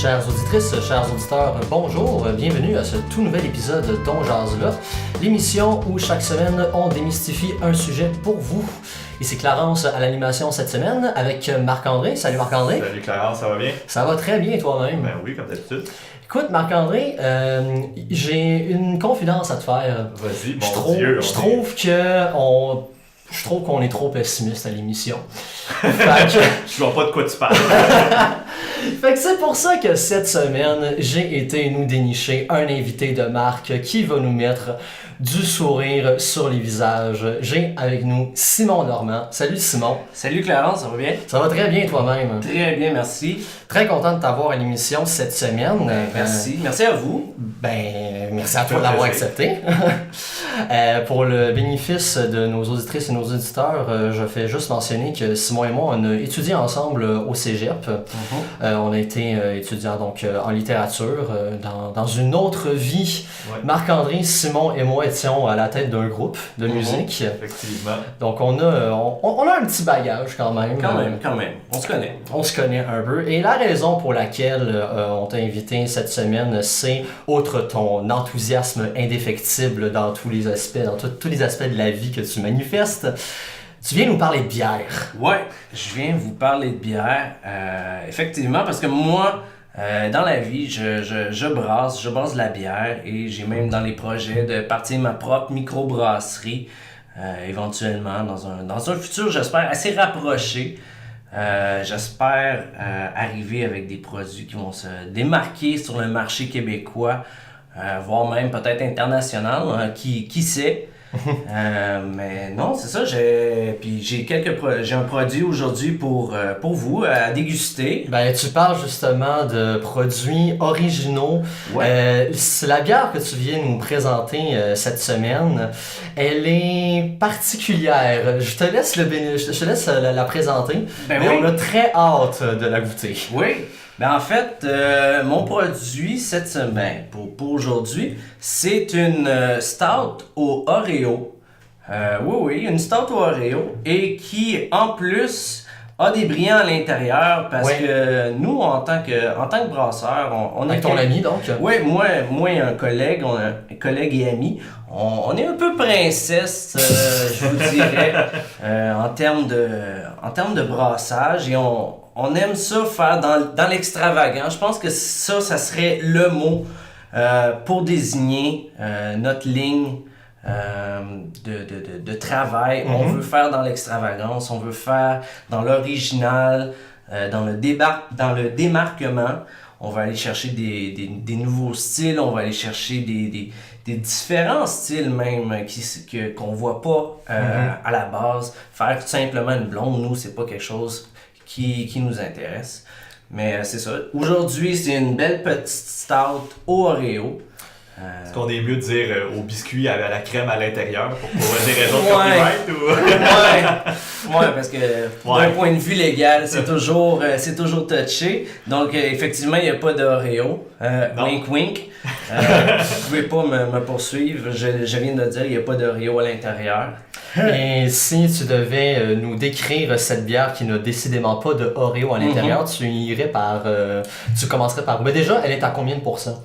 Chères auditrices, chers auditeurs, bonjour, bienvenue à ce tout nouvel épisode d'On Jase là, l'émission où chaque semaine on démystifie un sujet pour vous. Ici Clarence à l'animation cette semaine avec Marc-André. Salut Marc-André. Salut Clarence, ça va bien? Ça va très bien toi-même. Ben oui, comme d'habitude. Écoute Marc-André, j'ai une confidence à te faire. Vas-y, Je trouve qu'on est trop pessimiste à l'émission. Je vois pas de quoi tu parles. Fait que c'est pour ça que cette semaine, j'ai été nous dénicher un invité de marque qui va nous mettre du sourire sur les visages. J'ai avec nous Simon Normand. Salut Simon. Salut Clarence, ça va bien? Ça va très bien toi-même. Très bien, merci. Très content de t'avoir à l'émission cette semaine. Merci. Merci à vous. Merci à toi de l'avoir accepté. Pour le bénéfice de nos auditrices et nos auditeurs, je fais juste mentionner que Simon et moi, on a étudié ensemble au Cégep. On a été étudiants donc en littérature dans une autre vie. Ouais. Marc-André, Simon et moi étions à la tête d'un groupe de musique. Effectivement. Donc on a un petit bagage quand même. Quand même. On se connaît. On se connaît un peu. Et la raison pour laquelle on t'a invité cette semaine, c'est, outre ton enthousiasme indéfectible dans tous les aspects, dans tous les aspects de la vie que tu manifestes, tu viens nous parler de bière. Ouais, je viens vous parler de bière. Effectivement, parce que moi, dans la vie, je brasse de la bière et j'ai même dans les projets de partir ma propre microbrasserie, éventuellement dans un futur, j'espère, assez rapproché. J'espère arriver avec des produits qui vont se démarquer sur le marché québécois, voire même peut-être international, qui sait. Mais non, c'est ça, j'ai un produit aujourd'hui pour vous à déguster. Tu parles justement de produits originaux. Ouais. C'est la bière que tu viens nous présenter cette semaine. Elle est particulière. Je te laisse la présenter. Mais Oui. on a très hâte de la goûter. Oui. En fait, mon produit cette semaine, pour aujourd'hui, c'est une stout au Oreo. Oui, une stout au Oreo et qui, en plus, a des brillants à l'intérieur parce que nous, en tant que brasseur, on Avec ton ami, donc? Oui, moi et un collègue et ami, on est un peu princesse, je vous dirais, en termes de brassage et on aime ça faire dans l'extravagant. Je pense que ça serait le mot pour désigner notre ligne de travail. On veut faire dans l'extravagance, on veut faire dans l'original, dans le démarquement. On va aller chercher des nouveaux styles, on va aller chercher des différents styles même qu'on voit pas à la base. Faire tout simplement une blonde, nous, c'est pas quelque chose qui nous intéresse. Mais c'est ça. Aujourd'hui, c'est une belle petite stout au Oreo. Est-ce qu'on est mieux de dire au biscuit à la crème à l'intérieur pour des raisons de copyright ou... Ouais, parce que d'un point de vue légal, c'est toujours touché. Donc, effectivement, il n'y a pas d'Oreo. Wink, wink. Vous ne pouvez pas me poursuivre. Je viens de dire, il n'y a pas d'Oreo à l'intérieur. Et si tu devais nous décrire cette bière qui n'a décidément pas de Oreo à l'intérieur, tu commencerais par... Mais déjà, elle est à combien de pourcents?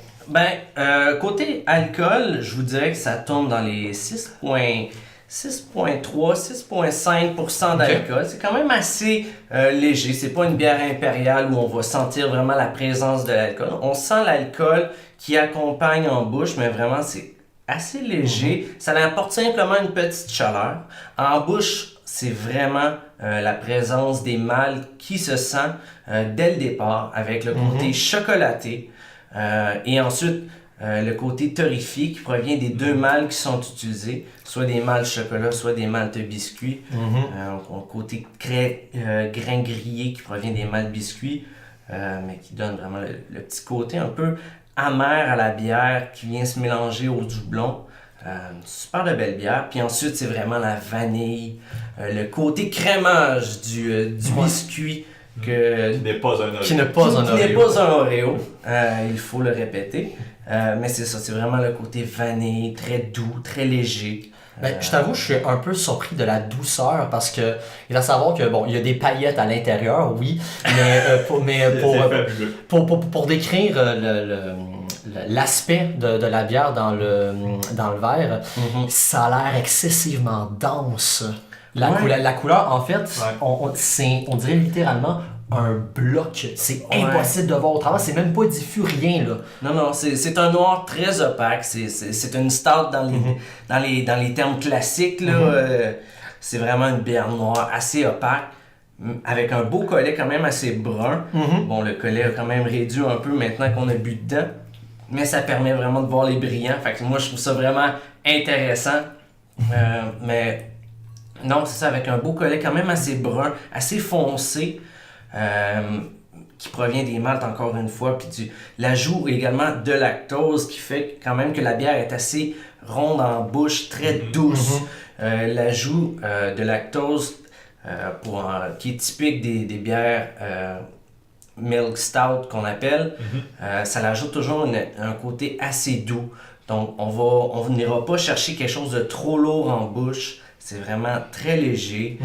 Côté alcool, je vous dirais que ça tourne dans les 6,3, 6,5% d'alcool. C'est quand même assez léger. C'est pas une bière impériale où on va sentir vraiment la présence de l'alcool. On sent l'alcool qui accompagne en bouche, mais vraiment c'est assez léger. Ça apporte simplement une petite chaleur. En bouche, c'est vraiment la présence des mâles qui se sent dès le départ avec le côté chocolaté. Et ensuite, le côté torréfié qui provient des deux mâles qui sont utilisés, soit des mâles chocolat, soit des mâles de biscuits. Côté grain grillé qui provient des mâles biscuits, mais qui donne vraiment le petit côté un peu amer à la bière qui vient se mélanger au doublon. Super de belle bière. Puis ensuite, c'est vraiment la vanille, le côté crémage du biscuit. Qui n'est pas un Oreo. Qui n'est pas un Oreo. Il faut le répéter. Mais c'est ça, c'est vraiment le côté vanille, très doux, très léger. Je t'avoue, je suis un peu surpris de la douceur parce que il faut savoir que bon, il y a des paillettes à l'intérieur, oui, pour décrire l'aspect de la bière dans le verre, ça a l'air excessivement dense. La couleur, en fait, on dirait littéralement un bloc. C'est impossible de voir au travers, c'est même pas diffus, rien là. Non, c'est un noir très opaque. C'est une stout dans les termes classiques. Là, c'est vraiment une bière noire assez opaque, avec un beau collet quand même assez brun. Bon, le collet a quand même réduit un peu maintenant qu'on a bu dedans, mais ça permet vraiment de voir les brillants. Fait que moi, je trouve ça vraiment intéressant. Mais non, c'est ça, avec un beau collet quand même assez brun, assez foncé. Qui provient des maltes encore une fois, puis l'ajout également de lactose qui fait quand même que la bière est assez ronde en bouche, très douce. L'ajout de lactose qui est typique des bières milk stout qu'on appelle, ça l'ajoute toujours un côté assez doux. Donc on n'ira pas chercher quelque chose de trop lourd en bouche. C'est vraiment très léger.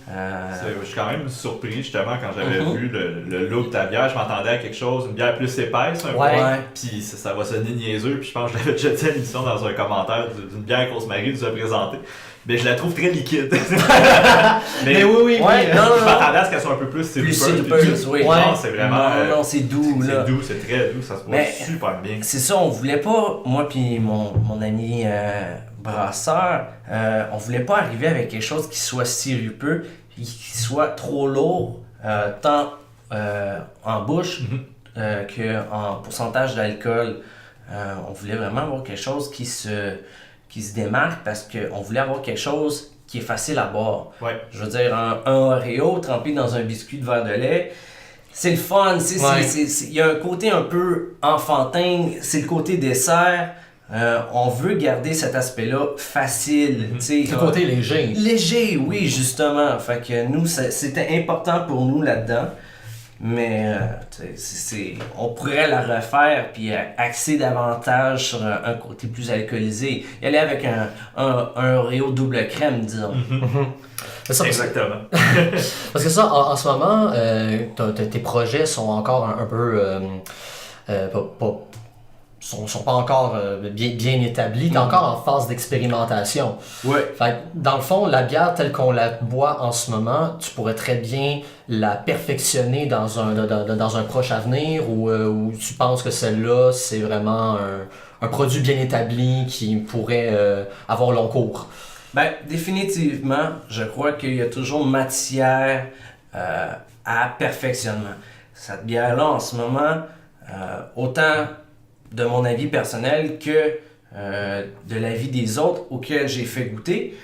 Je suis quand même surpris justement quand j'avais vu le look de ta bière. Je m'attendais à quelque chose, une bière plus épaisse un peu. Puis ça va sonner niaiseux. Puis je pense que je l'avais déjà dit à l'émission dans un commentaire d'une bière qu'Rosemary nous a présentée. Mais je la trouve très liquide. mais oui. Je m'attendais à ce qu'elle soit un peu plus sirupeux. Oui. C'est vraiment. Non, c'est doux. C'est doux, c'est très doux. Ça se passe super bien. C'est ça, on voulait pas, moi puis mon ami brasseur, on voulait pas arriver avec quelque chose qui soit sirupeux et qui soit trop lourd, tant en bouche qu'en pourcentage d'alcool. On voulait vraiment avoir quelque chose qui se démarque parce qu'on voulait avoir quelque chose qui est facile à boire. Je veux dire, un Oreo trempé dans un biscuit de verre de lait, c'est le fun. Il y a un côté un peu enfantin, c'est le côté dessert. On veut garder cet aspect-là facile. Le côté léger. Léger, oui, justement. Fait que nous, c'était important pour nous là-dedans. Mais on pourrait la refaire puis axer davantage sur un côté plus alcoolisé. Y aller avec un Oreo double crème, disons. Exactement. Parce que ça, en ce moment, tes projets sont encore un peu... sont pas encore bien établis, t'es encore en phase d'expérimentation. Fait dans le fond, la bière telle qu'on la boit en ce moment, tu pourrais très bien la perfectionner dans un proche avenir ou tu penses que celle-là, c'est vraiment un produit bien établi qui pourrait avoir long cours? Définitivement, je crois qu'il y a toujours matière à perfectionnement. Cette bière-là, en ce moment, autant de mon avis personnel que de l'avis des autres auxquels j'ai fait goûter.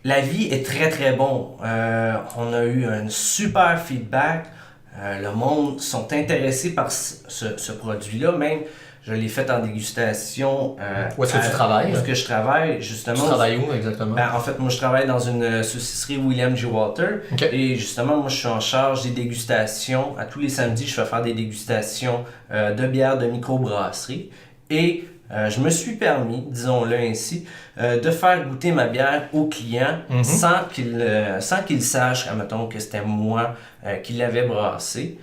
L'avis est très très bon. On a eu un super feedback. Le monde sont intéressés par ce produit-là. Même, je l'ai fait en dégustation. Où est-ce que tu travailles? Où est-ce que je travaille, justement. Tu travailles où exactement? En fait, moi je travaille dans une saucisserie William J. Walter. Et justement, moi je suis en charge des dégustations. À tous les samedis, je fais faire des dégustations de bières de microbrasserie. Et je me suis permis, disons-le ainsi, de faire goûter ma bière aux clients sans qu'ils sachent, admettons, que c'était moi qui l'avais brassée.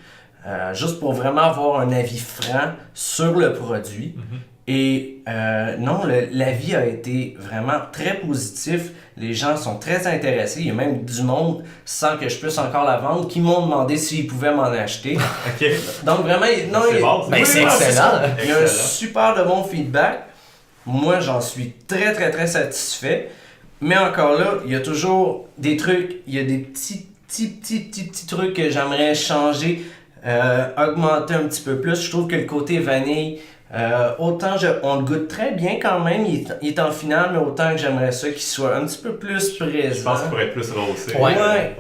Juste pour vraiment avoir un avis franc sur le produit. Et non, l'avis a été vraiment très positif. Les gens sont très intéressés. Il y a même du monde, sans que je puisse encore la vendre, qui m'ont demandé s'ils pouvaient m'en acheter. Donc vraiment, c'est excellent. Il y a un super de bon feedback. Moi, j'en suis très très très satisfait. Mais encore là, il y a toujours des trucs, il y a des petits trucs que j'aimerais changer. Augmenter un petit peu plus. Je trouve que le côté vanille, autant on le goûte très bien quand même, il est en finale, mais autant que j'aimerais ça qu'il soit un petit peu plus présent. Je pense qu'il pourrait être plus rosé. Ouais.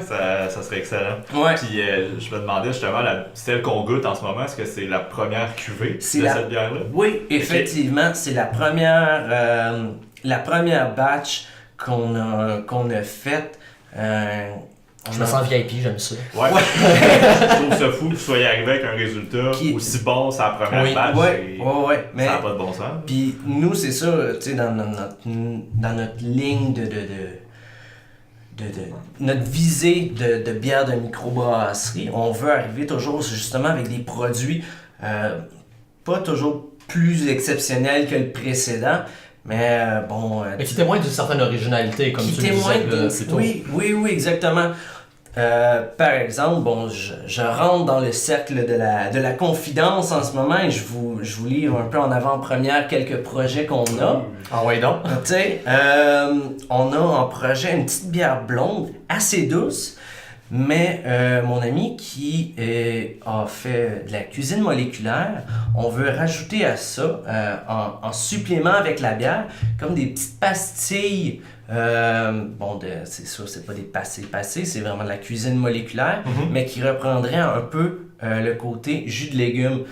Ça serait excellent. Ouais. Puis je me demandais justement, celle qu'on goûte en ce moment, est-ce que c'est la première cuvée de cette bière-là? Oui, effectivement, c'est la première batch qu'on a faite. Je me sens VIP, j'aime ça. Ouais. Je trouve ça fou que vous soyez arrivé avec un résultat aussi bon sur la première batch. Ouais. Ça n'a pas de bon sens. Puis nous, c'est ça, tu sais, dans notre ligne de notre visée de bière de microbrasserie, on veut arriver toujours justement avec des produits pas toujours plus exceptionnels que le précédent, mais bon... mais qui témoignent d'une certaine originalité, comme tu le disais plus tôt. Oui, exactement. Par exemple, bon, je rentre dans le cercle de la confidence en ce moment et je vous livre un peu en avant-première quelques projets qu'on a. Ah ouais donc. Tu sais, on a en projet une petite bière blonde assez douce, mais mon ami qui a fait de la cuisine moléculaire, on veut rajouter à ça, en supplément avec la bière, comme des petites pastilles. C'est sûr, c'est pas des passés, c'est vraiment de la cuisine moléculaire, mais qui reprendrait un peu le côté jus de légumes.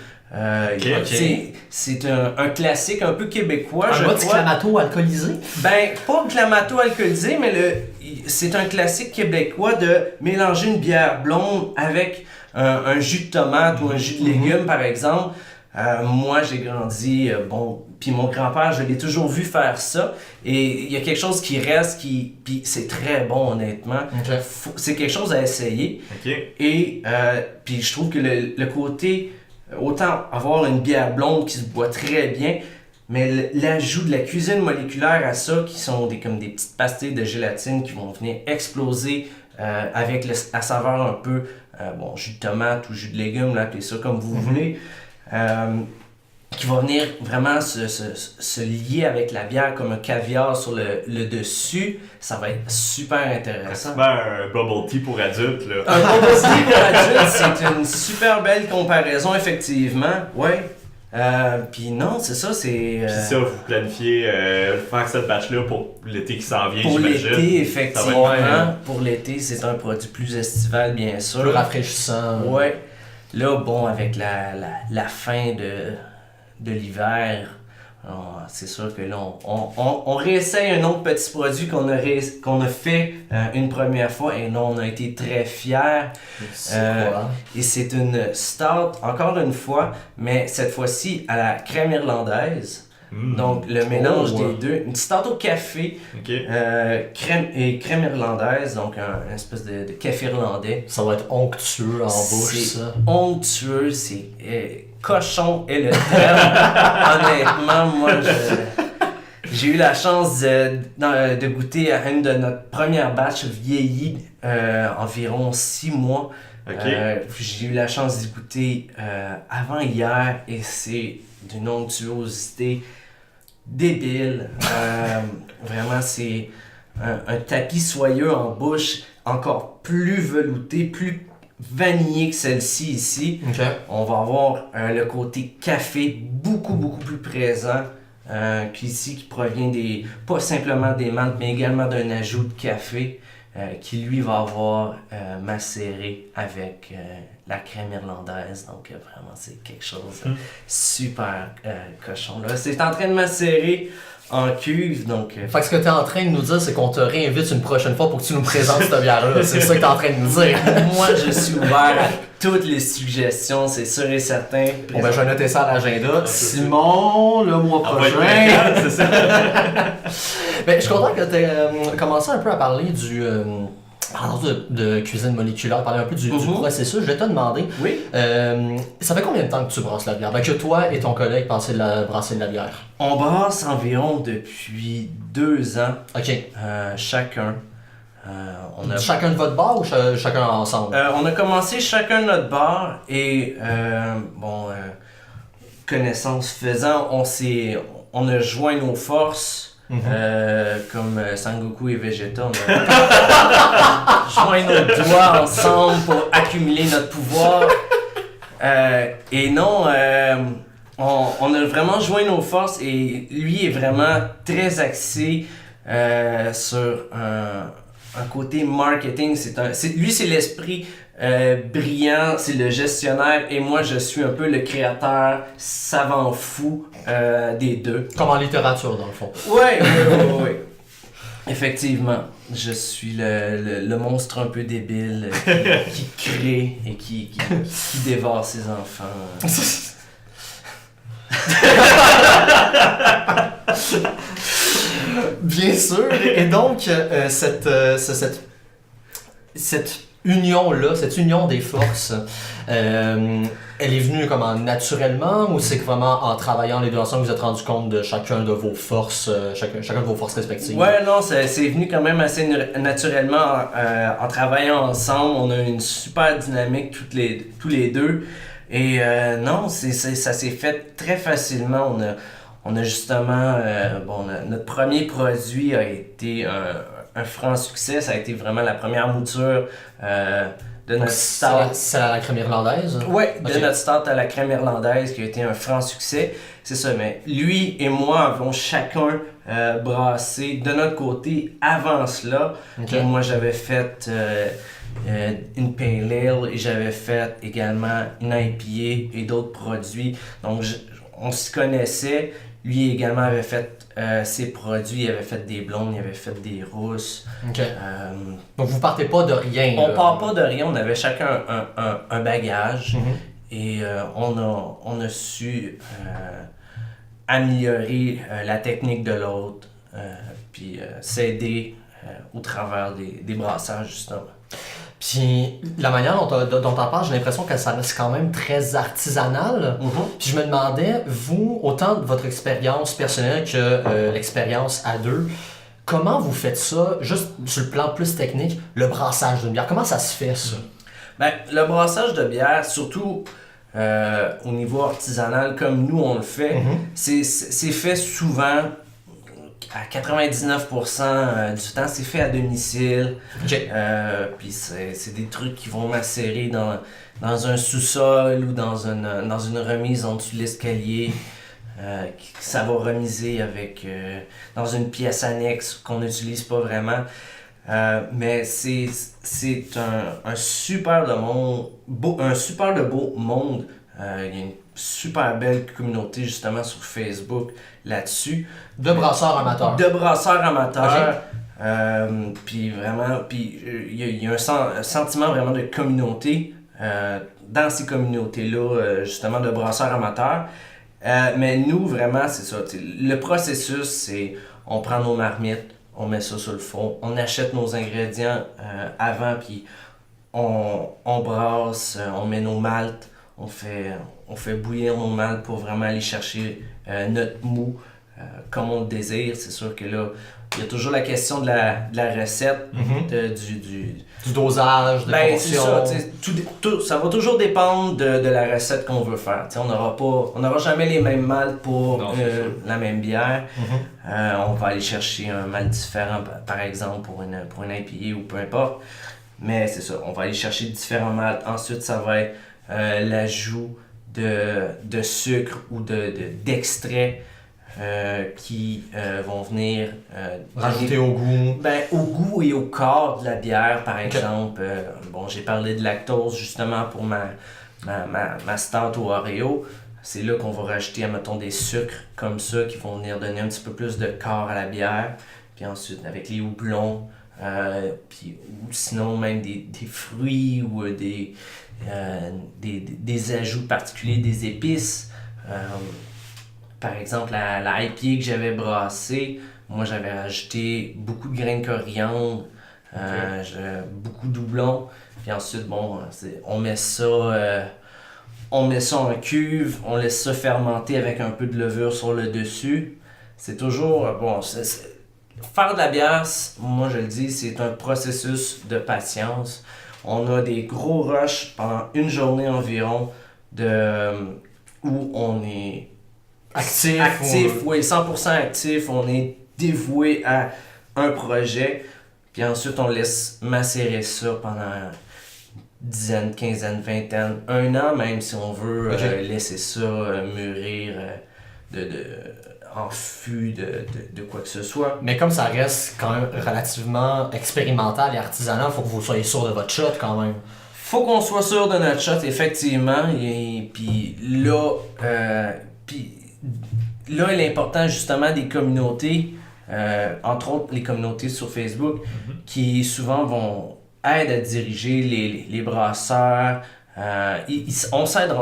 C'est un classique un peu québécois. Un mode clamato alcoolisé? Ben, pas clamato alcoolisé, mais c'est un classique québécois de mélanger une bière blonde avec un jus de tomate ou un jus de légumes, par exemple. Moi, j'ai grandi, puis mon grand-père, je l'ai toujours vu faire ça. Et il y a quelque chose qui reste, puis c'est très bon, honnêtement. Okay. C'est quelque chose à essayer. Okay. Et puis je trouve que le côté, autant avoir une bière blonde qui se boit très bien, mais l'ajout de la cuisine moléculaire à ça, qui sont comme des petites pastilles de gélatine qui vont venir exploser avec la saveur un peu, jus de tomate ou jus de légumes, là, appelez ça comme vous voulez. Qui va venir vraiment se lier avec la bière comme un caviar sur le dessus. Ça va être super intéressant. C'est un bubble tea pour adultes, là. Un bubble tea pour adultes, c'est une super belle comparaison, effectivement. Ouais. Puis non, c'est ça, c'est... Puis ça, vous planifiez faire cette batch-là pour l'été qui s'en vient, pour j'imagine. Pour l'été, effectivement. Pour l'été, c'est un produit plus estival, bien sûr. Plus rafraîchissant. Ouais. Là, bon, avec la fin de l'hiver, c'est sûr que là, on réessaye un autre petit produit qu'on a fait une première fois et non, on a été très fiers. Et c'est une stout, encore une fois, mais cette fois-ci à la crème irlandaise. Donc le mélange des deux, une stout au café, crème irlandaise, donc un espèce de café irlandais. Ça va être onctueux en bouche, ça. Onctueux, c'est cochon est le terme. Honnêtement, moi j'ai eu la chance de goûter à une de notre première batch vieillie, environ 6 mois. J'ai eu la chance d'y goûter avant hier et c'est d'une onctuosité débile. Vraiment, c'est un tapis soyeux en bouche, encore plus velouté, plus vanillé que celle-ci ici. Okay. On va avoir le côté café beaucoup plus présent qui provient pas simplement des maltes, mais également d'un ajout de café qui lui va avoir macéré avec la crème irlandaise. Donc vraiment, c'est quelque chose de super cochon. Là. C'est en train de macérer en cuve, donc... Fait que ce que tu es en train de nous dire, c'est qu'on te réinvite une prochaine fois pour que tu nous présentes cette bière-là. C'est ça que tu es en train de nous dire. Moi, je suis ouvert à toutes les suggestions, c'est sûr et certain. Bon, ben, je vais noter ça à l'agenda. Simon, le mois prochain. C'est ça. Ben, je suis content que tu aies commencé un peu à parler de cuisine moléculaire, parler un peu du processus. Je vais te demander, ça fait combien de temps que tu brasses la bière? Ben, que toi et ton collègue pensez brasser de la bière? On brasse environ depuis 2 ans, chacun. Chacun de votre bar ou chacun ensemble? On a commencé chacun de notre bar et, connaissance faisant, on a joint nos forces. Comme Sangoku et Vegeta, on a joint nos doigts ensemble pour accumuler notre pouvoir. Et non, on a vraiment joint nos forces et lui est vraiment très axé sur un côté marketing. Lui, c'est l'esprit brillant, c'est le gestionnaire et moi, je suis un peu le créateur savant fou des deux. Comme en littérature, dans le fond. Ouais. Effectivement, je suis le monstre un peu débile qui crée et qui dévore ses enfants. Bien sûr. Et donc, cette union-là, cette union des forces, elle est venue comment, naturellement ou c'est que vraiment en travaillant les deux ensemble, vous vous êtes rendu compte de chacun de vos forces, chacun de vos forces respectives? Ouais, non, c'est venu quand même assez naturellement en travaillant ensemble. On a une super dynamique tous les deux. Et non, ça s'est fait très facilement. On a justement, notre premier produit a été un franc succès. Ça a été vraiment la première mouture de notre start. C'est à la crème irlandaise? Oui, de notre start à la crème irlandaise qui a été un franc succès. C'est ça, mais lui et moi avons chacun brassé de notre côté avant cela. Okay. Moi, j'avais fait une Pale Ale et j'avais fait également une IPA et d'autres produits. Donc, on s'y connaissait. Lui également avait fait ses produits, il avait fait des blondes, il avait fait des rousses. Okay. Donc vous partez pas de rien. On part pas de rien, on avait chacun un bagage et on a su améliorer la technique de l'autre, puis s'aider au travers des brassages justement. Puis la manière dont t'en parles, j'ai l'impression que ça reste quand même très artisanal. Puis je me demandais, vous, autant de votre expérience personnelle que l'expérience à deux, comment vous faites ça, juste sur le plan plus technique, le brassage d'une bière? Comment ça se fait, ça? Ben, le brassage de bière, surtout au niveau artisanal, comme nous on le fait, c'est fait souvent... À 99% du temps, c'est fait à domicile. Okay. Puis c'est des trucs qui vont macérer dans un sous-sol ou dans une remise en dessous de l'escalier. Ça va remiser dans une pièce annexe qu'on n'utilise pas vraiment. Mais c'est un super de beau monde. Il y a une super belle communauté justement sur Facebook là-dessus. De brasseurs amateurs. De brasseurs amateurs. Okay. Puis vraiment, il y a un sentiment vraiment de communauté dans ces communautés-là, justement de brasseurs amateurs. Mais nous, vraiment, c'est ça. Le processus, c'est on prend nos marmites, on met ça sur le fond, on achète nos ingrédients avant, puis on brasse, on met nos maltes. On fait bouillir nos maltes pour vraiment aller chercher notre mou comme on le désire. C'est sûr que là, il y a toujours la question de la recette, du dosage, de proportion. Ça va toujours dépendre de la recette qu'on veut faire. T'sais, on n'aura jamais les mêmes maltes pour la même bière. On va aller chercher un malt différent, par exemple, pour une IPA ou peu importe. Mais c'est ça, on va aller chercher différents maltes. Ensuite, ça va être l'ajout de sucre ou d'extraits qui vont venir rajouter au goût. Au goût et au corps de la bière, par exemple. J'ai parlé de lactose justement pour ma stout au Oreo. C'est là qu'on va rajouter, mettons, des sucres comme ça qui vont venir donner un petit peu plus de corps à la bière. Puis ensuite, avec les houblons, ou sinon même des fruits ou des ajouts particuliers, des épices. Par exemple, la IPA que j'avais brassée, moi j'avais rajouté beaucoup de grains de coriandre, beaucoup de houblon. Puis ensuite, on met ça en cuve, on laisse ça fermenter avec un peu de levure sur le dessus. C'est toujours, faire de la bière, moi je le dis, c'est un processus de patience. On a des gros rushs pendant une journée environ où on est actif, oui, 100% actif. On est dévoué à un projet. Puis ensuite, on laisse macérer ça pendant dizaine, quinzaine, vingtaine, un an même si on veut laisser ça mûrir en fût de quoi que ce soit. Mais comme ça reste quand même relativement expérimental et artisanal, il faut que vous soyez sûr de votre shot quand même. Faut qu'on soit sûr de notre shot, effectivement. Et puis là, l'important justement des communautés, entre autres les communautés sur Facebook, qui souvent aident à diriger les brasseurs. On s'aide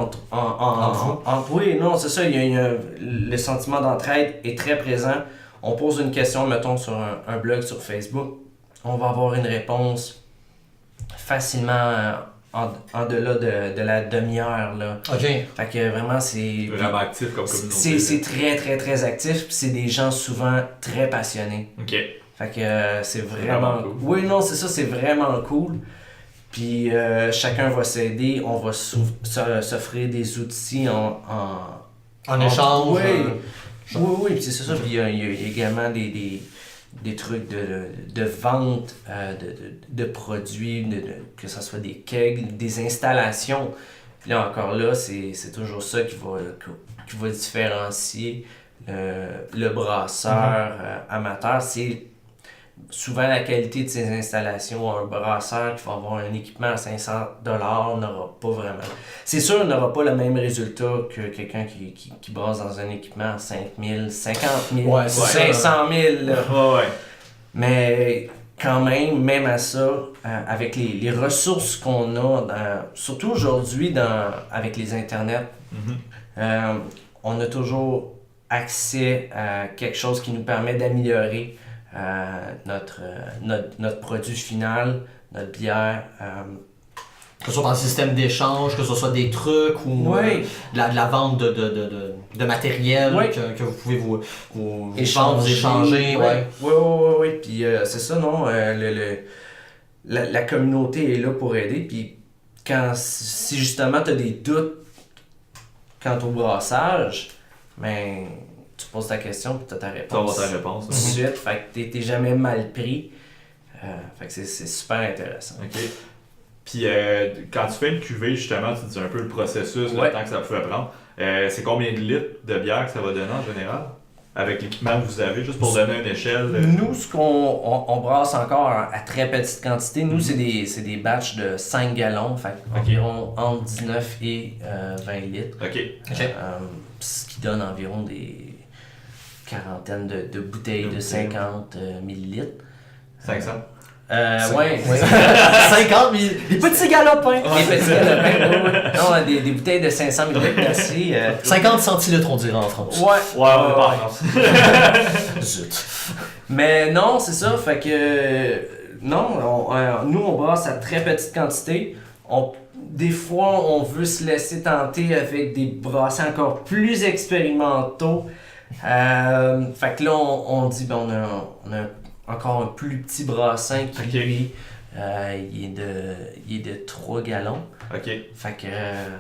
oui, non, c'est ça. Le sentiment d'entraide est très présent. On pose une question, mettons, sur un blog sur Facebook. On va avoir une réponse facilement en delà de la demi-heure. Là. OK. Fait que vraiment, c'est... Vraiment actif comme communauté. C'est très, très, très actif. Puis c'est des gens souvent très passionnés. OK. Fait que c'est vraiment cool. Oui, non, c'est ça, c'est vraiment cool. Puis chacun va s'aider, on va s'offrir des outils En échange. Oui, puis c'est ça. Puis il y a également des trucs de vente de produits, que ce soit des kegs, des installations. Puis là encore là, c'est toujours ça qui va différencier le brasseur amateur. C'est souvent la qualité de ces installations. Un brasseur qui va avoir un équipement à 500$ n'aura pas vraiment. C'est sûr, il n'aura pas le même résultat que quelqu'un qui brasse dans un équipement à 5 000, 50 000, 500 000. Ouais. Mais quand même à ça, avec les ressources qu'on a, surtout aujourd'hui avec les internets, on a toujours accès à quelque chose qui nous permet d'améliorer notre produit final, notre bière. Que ce soit dans le système d'échange, que ce soit des trucs ou de la vente de matériel que vous pouvez vous vendre, vous échanger. Oui. Puis c'est ça, non? La communauté est là pour aider. Puis si justement tu as des doutes quant au brassage, ben, tu poses ta question et tu as ta réponse. Tu as ta réponse. Tout de suite. Fait que t'es jamais mal pris. Fait que c'est super intéressant. OK. Puis quand tu fais une cuvée, justement, tu dis un peu le processus, le temps que ça pouvait prendre. C'est combien de litres de bière que ça va donner en général? Avec l'équipement que vous avez, juste pour donner une échelle? Nous, on brasse encore à très petite quantité. Nous, c'est des batchs de 5 gallons, fait environ entre 19 et 20 litres. OK. Ce qui donne environ des quarantaines de bouteilles de 50 millilitres. 500? Ouais. 50 000, des petits galopins. Des petits galopins, non, des bouteilles de 500 millilitres aussi. 50 centilitres, on dirait en France. Ouais, on est pas en France. Zut. Mais non, c'est ça, fait que non, nous on brasse à très petite quantité. Des fois, on veut se laisser tenter avec des brasseurs encore plus expérimentaux. Fait que là, on dit, ben, on a encore un plus petit brassin qui lui, il est de 3 gallons. OK. Fait que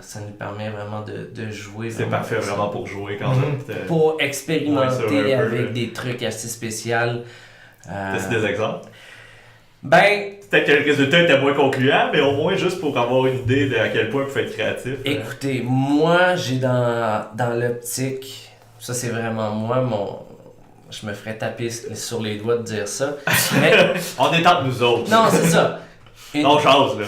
ça nous permet vraiment de jouer. C'est parfait vraiment pour jouer quand même. Pour expérimenter avec peu, des trucs assez spéciaux. T'as des exemples? Ben, peut-être que le résultat était moins concluant, mais au moins juste pour avoir une idée de à quel point il faut être créatif. Écoutez, moi j'ai dans l'optique, ça c'est vraiment moi, je me ferais taper sur les doigts de dire ça. Mais, on est entre nous autres. non, c'est ça. On chance là.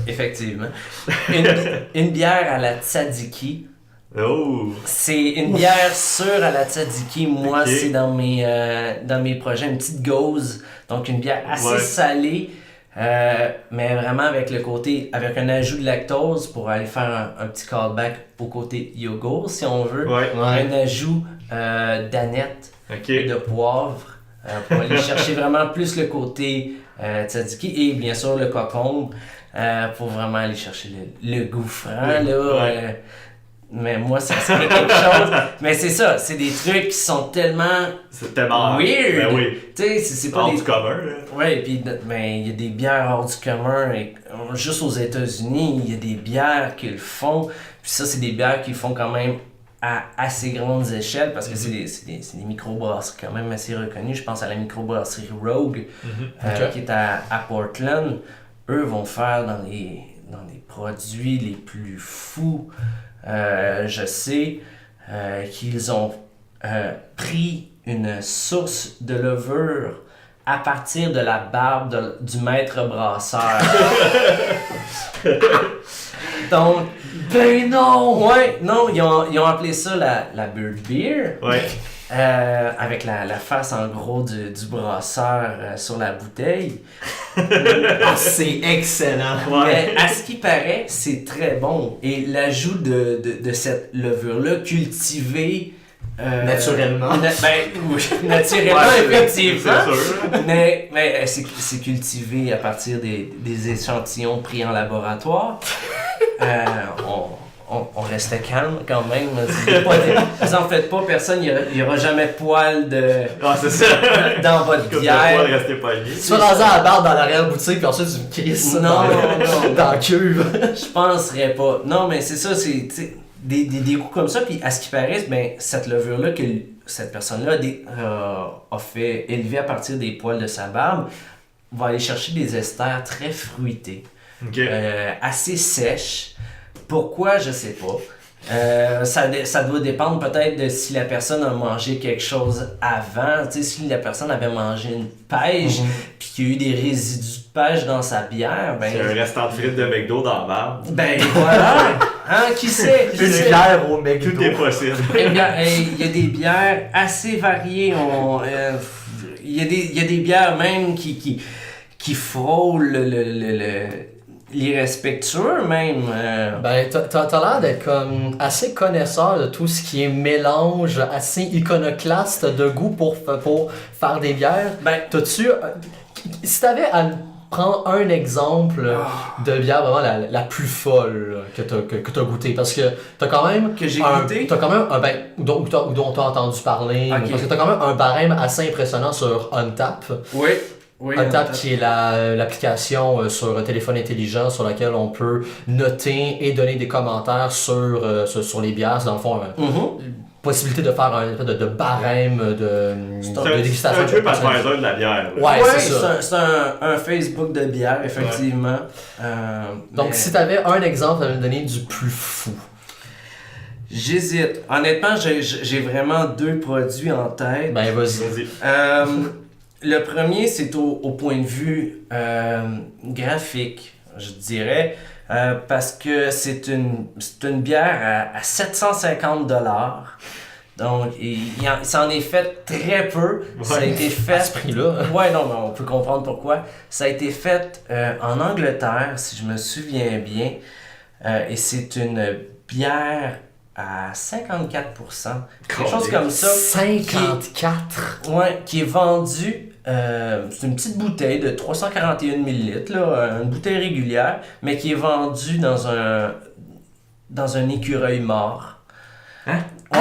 Effectivement. Une bière à la tzatziki. Oh! C'est une bière sûre à la tzatziki. Moi, c'est dans mes projets, une petite gauze. Donc, une bière assez salée, mais vraiment avec un ajout de lactose pour aller faire un petit callback au côté yogourt, si on veut. Un ajout d'aneth et de poivre pour aller chercher vraiment plus le côté tzatziki et bien sûr le concombre pour vraiment aller chercher le goût franc. Mais moi, ça serait quelque chose. Mais c'est ça, c'est des trucs qui sont tellement. C'est tellement weird. Ben oui. Tu sais, c'est pas hors des. du commun, là. Ouais, et puis il y a des bières hors du commun. Juste aux États-Unis, il y a des bières qu'ils font. Puis ça, c'est des bières qu'ils font quand même à assez grandes échelles parce que c'est des microbrasseries quand même assez reconnues. Je pense à la microbrasserie Rogue qui est à Portland. Eux vont faire dans les produits les plus fous. Je sais qu'ils ont pris une source de levure à partir de la barbe du maître brasseur. Donc, Ben non! ouais, non, ils ont appelé ça la Bird Beer. Ouais. Avec la face en gros du brasseur sur la bouteille. Ah, c'est excellent! Mais à ce qui paraît, c'est très bon. Et l'ajout de cette levure-là, cultivée Naturellement. Oui, naturellement, Ouais, effectivement. c'est sûr. Mais c'est cultivé à partir des échantillons pris en laboratoire. On restait calme quand même. Vous en faites pas, personne, il n'y aura jamais poil Ah, c'est ça. dans votre Comme bière. le poil restait pogné. Tu vas raser à la barre dans l'arrière-boutique, puis ensuite tu me crisses ça Non, dans la cuve. Je penserais pas. Non, mais c'est ça, c'est des goûts comme ça. Puis à ce qui paraît, ben, cette levure-là que cette personne-là a fait élever à partir des poils de sa barbe va aller chercher des esters très fruités, Ok. assez sèches. Pourquoi, je sais pas. Ça doit dépendre peut-être de si la personne a mangé quelque chose avant. Tu sais, si la personne avait mangé une pêche, puis qu'il y a eu des résidus de pêche dans sa bière, ben... Il y a un restant de frites de McDo dans la barbe. Ben voilà! Hein, qui sait? Une bière au McDo. Tout est possible. Il y a des bières assez variées. Il y a des bières même qui frôlent l'irrespectueux même. Ben, t'as l'air d'être comme assez connaisseur de tout ce qui est mélange, assez iconoclaste de goût pour faire des bières. Ben, T'as-tu... si t'avais à prendre un exemple de bière vraiment la plus folle que t'as goûté, parce que t'as quand même... Que j'ai un- goûté? T'as quand même un... Ben, dont t'as entendu parler, Ok. parce que t'as quand même un barème assez impressionnant sur Untap. Oui. Untap qui est l'application sur téléphone intelligent sur laquelle on peut noter et donner des commentaires sur les bières. C'est dans le fond possibilité de faire un espèce de barème de dégustation. C'est un TripAdvisor de la bière. là. Ouais, Ouais, c'est ça. c'est un Facebook de bière, effectivement. Donc Mais si t'avais un exemple à me donner du plus fou. j'hésite. Honnêtement, j'ai vraiment deux produits en tête. Ben vas-y. Vas-y. Le premier, c'est au point de vue graphique, je dirais, parce que c'est une bière à 750 $. Donc, il s'en est fait très peu. Ça a été fait... À ce prix-là. Ouais, non, mais on peut comprendre pourquoi. Ça a été fait en Angleterre, si je me souviens bien, et c'est une bière à 54%, quelque chose comme ça. 54. Ouais, qui est vendue, c'est une petite bouteille de 341 ml, là, une bouteille régulière, mais qui est vendue dans un écureuil mort. Hein? Ouais.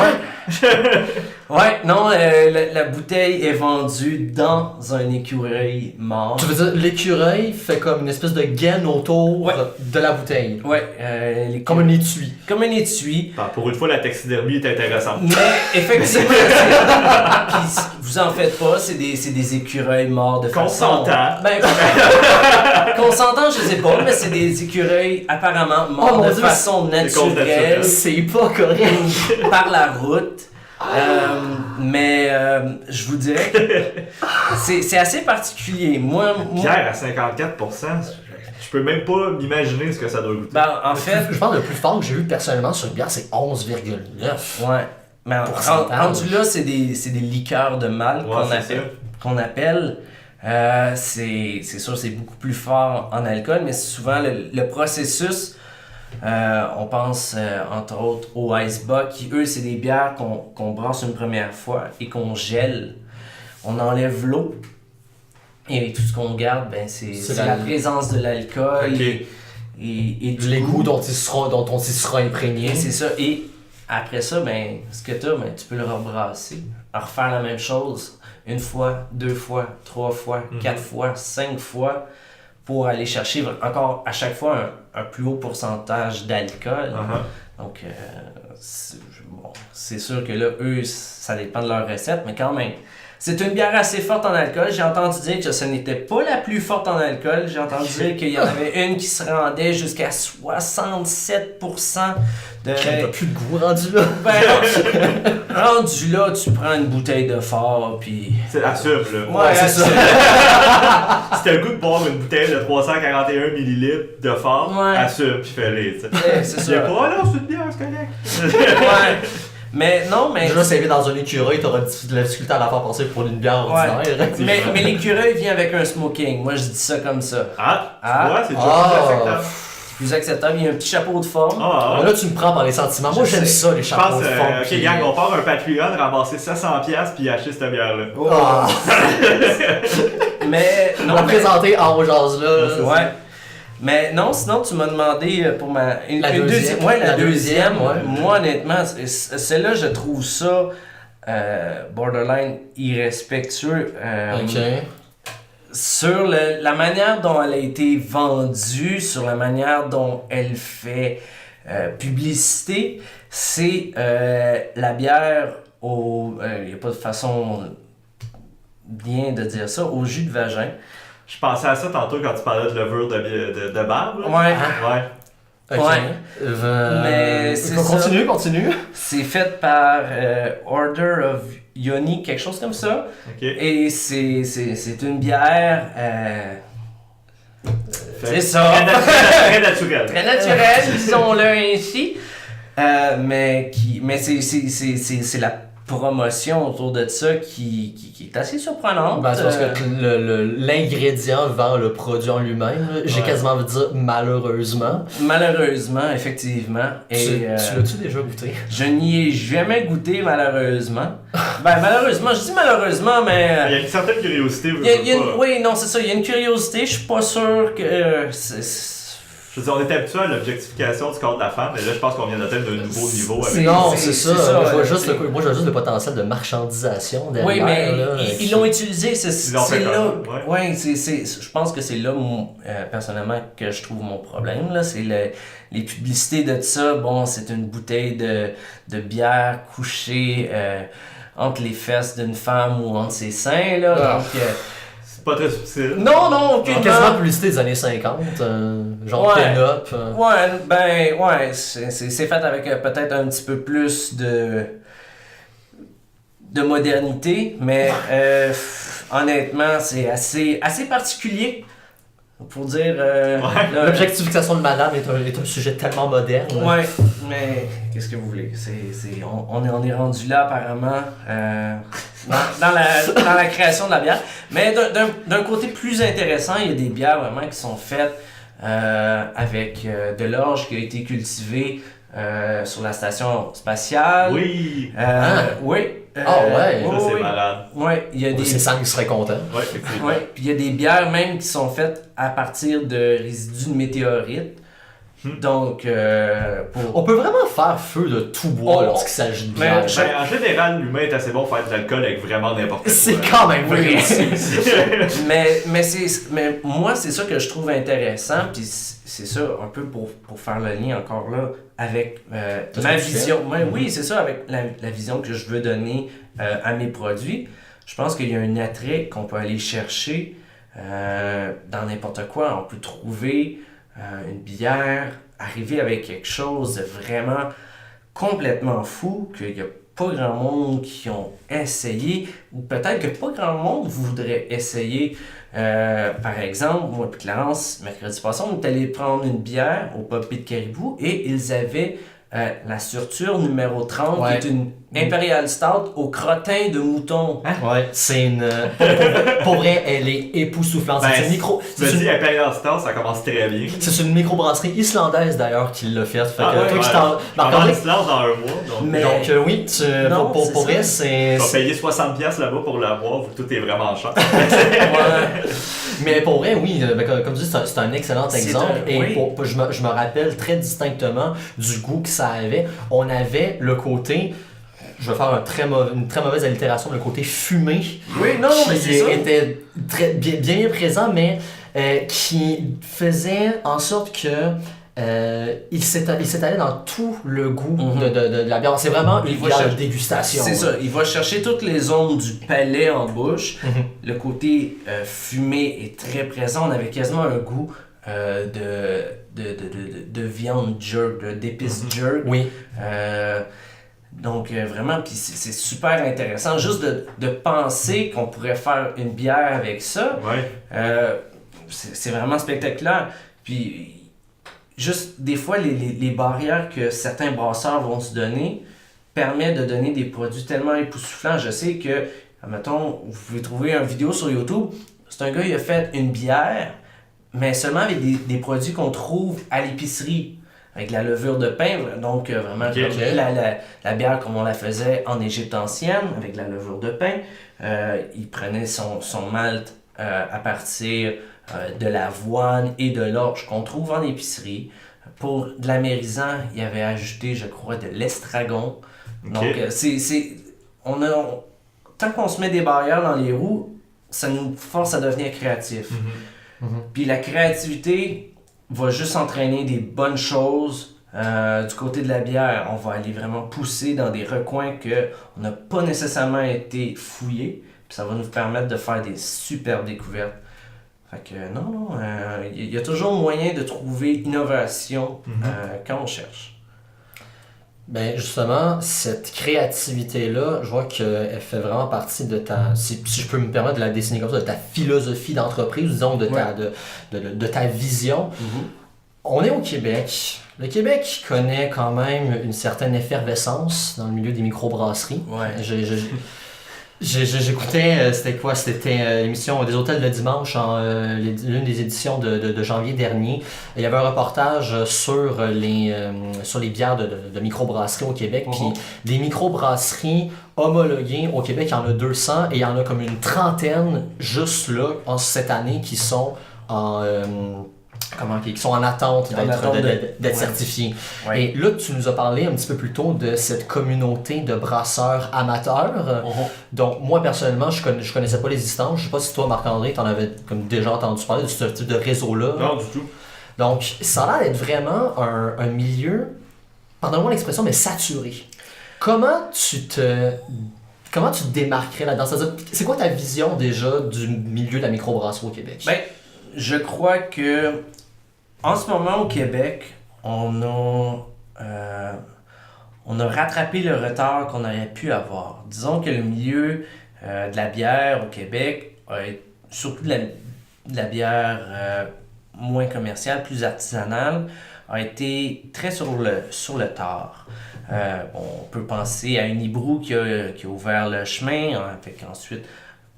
Ouais, non, la bouteille est vendue dans un écureuil mort. Tu veux dire l'écureuil fait comme une espèce de gaine autour Ouais. de la bouteille. Ouais, Comme un étui. comme un étui. Pour une fois, la taxidermie est intéressante. Mais effectivement, puis vous en faites pas, c'est des écureuils morts de façon... Consentants. Ben, consentant, je sais pas, mais c'est des écureuils apparemment morts Oh mon de Dieu, façon naturelle C'est pas correct. par la route. Mais je vous dirais que c'est assez particulier. Moi, Bière à 54%, je peux même pas m'imaginer ce que ça doit goûter. ben, en fait, Je pense que le plus fort que j'ai vu personnellement sur une bière, c'est 11,9. ouais. Mais Pourcentage. rendu là, c'est des liqueurs de malt Ouais, c'est ça. qu'on appelle. C'est sûr, c'est beaucoup plus fort en alcool, mais souvent le processus, on pense entre autres au Icebox, qui eux, c'est des bières qu'on brasse une première fois et qu'on gèle. On enlève l'eau et tout ce qu'on garde, ben, c'est la présence de l'alcool Ok. et du Les goût. goûts dont on s'y sera imprégné. Et c'est ça. Et après ça, ben, ce que tu as, ben, tu peux le rebrasser, refaire la même chose une fois, deux fois, trois fois, quatre fois, 5 fois pour aller chercher encore à chaque fois un plus haut pourcentage d'alcool. Donc, c'est sûr que là, eux, ça dépend de leur recette, mais quand même, C'est une bière assez forte en alcool. J'ai entendu dire que ce n'était pas la plus forte en alcool. J'ai entendu dire qu'il y en avait une qui se rendait jusqu'à 67% de... T'as plus de goût rendu là. Rendu là, tu prends une bouteille de fort, puis... C'est la sub, là. Ouais, c'est ça. Si t'as le goût de boire une bouteille de 341 ml de fort, assume, puis fais-les, tu sais. C'est ça. Il y a pas, là, c'est une bière, c'est correct. Ouais. Mais non, mais... Déjà, c'est dans un écureuil, t'auras de la difficulté à la faire passer pour une bière ordinaire. Mais l'écureuil vient avec un smoking. Moi, je dis ça comme ça. Ouais, c'est déjà plus acceptable. Plus acceptable, il y a un petit chapeau de forme. Là, tu me prends par les sentiments. Moi, j'aime ça, les chapeaux de forme. Ok, gang, on part un Patreon, ramasser 700$ puis acheter cette bière-là. Mais... On l'a présenté en jase là. Ouais. Mais non, sinon, tu m'as demandé pour la deuxième. Ouais, la deuxième. Moi, honnêtement, celle-là, je trouve ça borderline irrespectueux. Ok. Sur la manière dont elle a été vendue, sur la manière dont elle fait publicité, c'est la bière au... Il n'y a pas de façon bien de dire ça, au jus de vagin. Je pensais à ça tantôt quand tu parlais de levure de barbe. Là. Ouais. Ok. Ouais. Mais continue. C'est fait par Order of Yoni, quelque chose comme ça. Okay. Et c'est une bière... c'est ça. Très naturel. Très naturel, disons-le ainsi. Mais c'est la promotion autour de ça qui est assez surprenante. C'est parce que l'ingrédient vend le produit en lui-même. J'ai quasiment envie de dire malheureusement. Malheureusement, effectivement. Tu l'as-tu déjà goûté? Je n'y ai jamais goûté, malheureusement. Malheureusement, je dis malheureusement, mais... Il y a une certaine curiosité. Oui, non, c'est ça. Il y a une curiosité. Je suis pas sûr que... Je veux dire, on est habitué à l'objectification du corps de la femme, mais là, je pense qu'on vient d'atteindre un nouveau niveau. Avec c'est ça. Moi, je vois juste le potentiel de marchandisation derrière. Oui, mais là, ils l'ont utilisé. C'est là. Ouais. Je pense que c'est là, personnellement, que je trouve mon problème. Là. C'est les publicités de ça. Bon, c'est une bouteille de bière couchée entre les fesses d'une femme ou entre ses seins. Là. Donc, pas très subtil. Non, aucunement. Quasiment publicité des années 50, genre pin-up. C'est fait avec peut-être un petit peu plus de modernité, mais honnêtement, c'est assez particulier. Pour dire... L'objectification de madame est un sujet tellement moderne. Ouais, mais qu'est-ce que vous voulez? On est rendu là, apparemment, dans la création de la bière. Mais d'un côté plus intéressant, il y a des bières vraiment qui sont faites avec de l'orge qui a été cultivée sur la station spatiale. Oui! Oui. C'est malade. Ouais, il y a des... C'est ça qui serait content. Ouais, effectivement. Ouais, puis il y a des bières même qui sont faites à partir de résidus de météorites. Donc, on peut vraiment faire feu de tout bois lorsqu'il s'agit de bière. En général, l'humain est assez bon pour faire de l'alcool avec vraiment n'importe quoi. C'est quand même vrai. mais moi, c'est ça que je trouve intéressant, puis c'est ça un peu pour faire le lien encore là avec ma vision. Oui, c'est ça, avec la vision que je veux donner à mes produits. Je pense qu'il y a un attrait qu'on peut aller chercher dans n'importe quoi. On peut trouver une bière, arriver avec quelque chose de vraiment complètement fou, qu'il n'y a pas grand monde qui ont essayé, ou peut-être que pas grand monde voudrait essayer. Par exemple, moi et Clarence, mercredi passé, on est allé prendre une bière au Popé de Caribou et ils avaient la Surture numéro 30, qui est une Imperial Stout au crottin de mouton. Ouais, c'est une... pour vrai, elle est époustouflante. C'est une micro... Tu m'as dit Imperial Stout, ça commence très bien. C'est une microbrasserie islandaise d'ailleurs qui l'a faite. Fait que toi qui t'en... en Islande dans un mois. Donc oui, pour vrai, c'est... Tu vas payer 60$ là-bas pour la boire, tout est vraiment cher. Mais pour vrai, oui, comme tu dis, c'est un excellent exemple. Je me rappelle très distinctement du goût que ça avait. On avait le côté... Je vais faire une très mauvaise allitération, le côté fumé. Oui, non, mais c'est ça. Qui était bien présent, mais qui faisait en sorte que il s'étalait dans tout le goût de la bière. C'est vraiment une bière de dégustation. C'est ça, il va chercher toutes les zones du palais en bouche. Le côté fumé est très présent. On avait quasiment un goût de viande jerk, d'épices jerk. Oui. Donc vraiment, puis c'est super intéressant juste de penser qu'on pourrait faire une bière avec ça. C'est vraiment spectaculaire. Puis juste des fois, les barrières que certains brasseurs vont se donner permettent de donner des produits tellement époustouflants. Je sais que, admettons, vous pouvez trouver une vidéo sur YouTube, c'est un gars qui a fait une bière, mais seulement avec des produits qu'on trouve à l'épicerie. Avec la levure de pain, donc vraiment la bière comme on la faisait en Égypte ancienne, avec la levure de pain. Il prenait son malt à partir de l'avoine et de l'orge qu'on trouve en épicerie. Pour de l'amérisant, il avait ajouté, je crois, de l'estragon. Donc, tant qu'on se met des barrières dans les roues, ça nous force à devenir créatif. Puis la créativité va juste entraîner des bonnes choses du côté de la bière. On va aller vraiment pousser dans des recoins qu'on n'a pas nécessairement été fouillés. Puis ça va nous permettre de faire des super découvertes. Fait que il y a toujours moyen de trouver innovation quand on cherche. Ben justement, cette créativité-là, je vois qu'elle fait vraiment partie de ta, si je peux me permettre de la dessiner comme ça, de ta philosophie d'entreprise, disons, de ta vision. On est au Québec. Le Québec connaît quand même une certaine effervescence dans le milieu des microbrasseries. J'écoutais, c'était l'émission des Hôtels le Dimanche, l'une des éditions de janvier dernier. Il y avait un reportage sur les bières de microbrasseries au Québec. Puis des microbrasseries homologuées au Québec, il y en a 200 et il y en a comme une trentaine juste là, cette année, qui sont qui sont en attente d'être certifiés. Et là, tu nous as parlé un petit peu plus tôt de cette communauté de brasseurs amateurs. Donc, moi, personnellement, je connaissais pas l'existence. Je sais pas si toi, Marc-André, tu en avais comme déjà entendu parler de ce type de réseau-là. Non, du tout. Donc, ça a l'air d'être vraiment un milieu, pardonne-moi l'expression, mais saturé. Comment tu te démarquerais là-dedans? C'est quoi ta vision déjà du milieu de la microbrasserie au Québec? Ben, je crois que en ce moment au Québec, on a rattrapé le retard qu'on aurait pu avoir. Disons que le milieu de la bière au Québec, surtout de la bière moins commerciale, plus artisanale, a été très sur le tard. On peut penser à Unibrou qui a ouvert le chemin, avec ensuite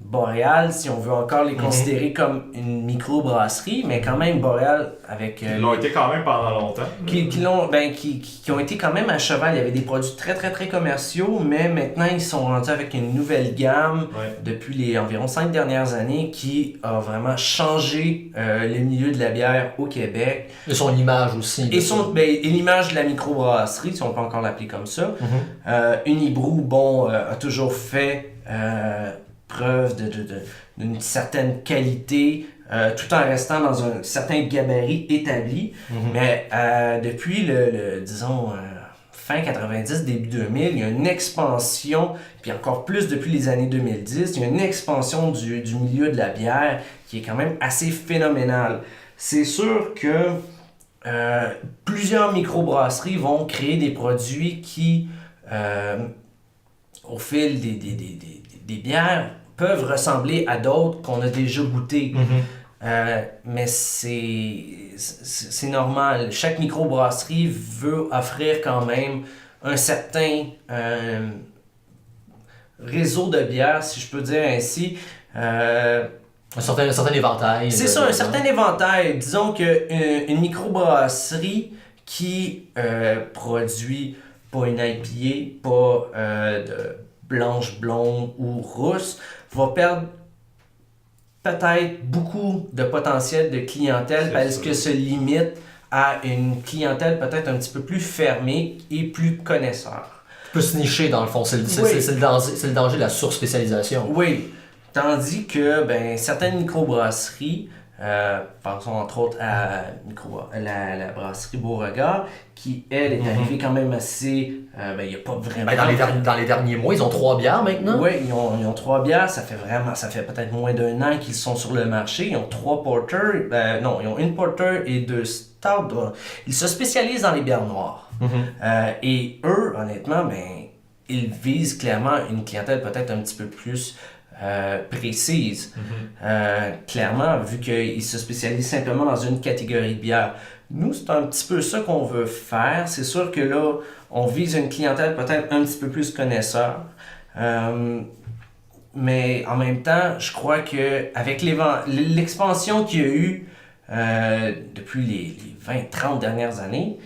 Boréal, si on veut encore les considérer comme une microbrasserie, mais quand même Boréal avec... Ils l'ont été quand même pendant longtemps. Qui ont été quand même à cheval. Il y avait des produits très très très commerciaux, mais maintenant ils sont rendus avec une nouvelle gamme depuis les environ 5 dernières années qui a vraiment changé le milieu de la bière au Québec. Et son image aussi. Et l'image de la microbrasserie, si on peut encore l'appeler comme ça. Unibrou, a toujours fait... preuve d'une certaine qualité, tout en restant dans un certain gabarit établi. Mais depuis disons, fin 90, début 2000, il y a une expansion, puis encore plus depuis les années 2010, il y a une expansion du milieu de la bière qui est quand même assez phénoménale. C'est sûr que plusieurs microbrasseries vont créer des produits qui, au fil des bières, peuvent ressembler à d'autres qu'on a déjà goûtées. Mais c'est normal. Chaque microbrasserie veut offrir quand même un certain réseau de bières, si je peux dire ainsi. Un certain éventail. C'est ça, un certain éventail. Disons qu'une microbrasserie qui produit pas une IPA, pas de blanche, blonde ou rousse, va perdre peut-être beaucoup de potentiel de clientèle parce que se limite à une clientèle peut-être un petit peu plus fermée et plus connaisseur. Peut se nicher dans le fond, c'est le danger de la surspécialisation. Oui, tandis que certaines microbrasseries Pensons entre autres à la brasserie Beauregard, qui, elle, est arrivée quand même assez... il n'y a pas vraiment... Dans les derniers mois, ils ont 3 bières maintenant. Oui, ils ont 3 bières. Ça fait peut-être moins d'1 an qu'ils sont sur le marché. Ils ont 3 porters. Ils ont une porter et 2 stouts. Ils se spécialisent dans les bières noires. Et eux, honnêtement, ils visent clairement une clientèle peut-être un petit peu plus... précise. Clairement, vu qu'ils se spécialisent simplement dans une catégorie de bière. Nous, c'est un petit peu ça qu'on veut faire. C'est sûr que là, on vise une clientèle peut-être un petit peu plus connaisseur. Mais en même temps, je crois qu'avec l'expansion qu'il y a eu depuis les 20-30 dernières années,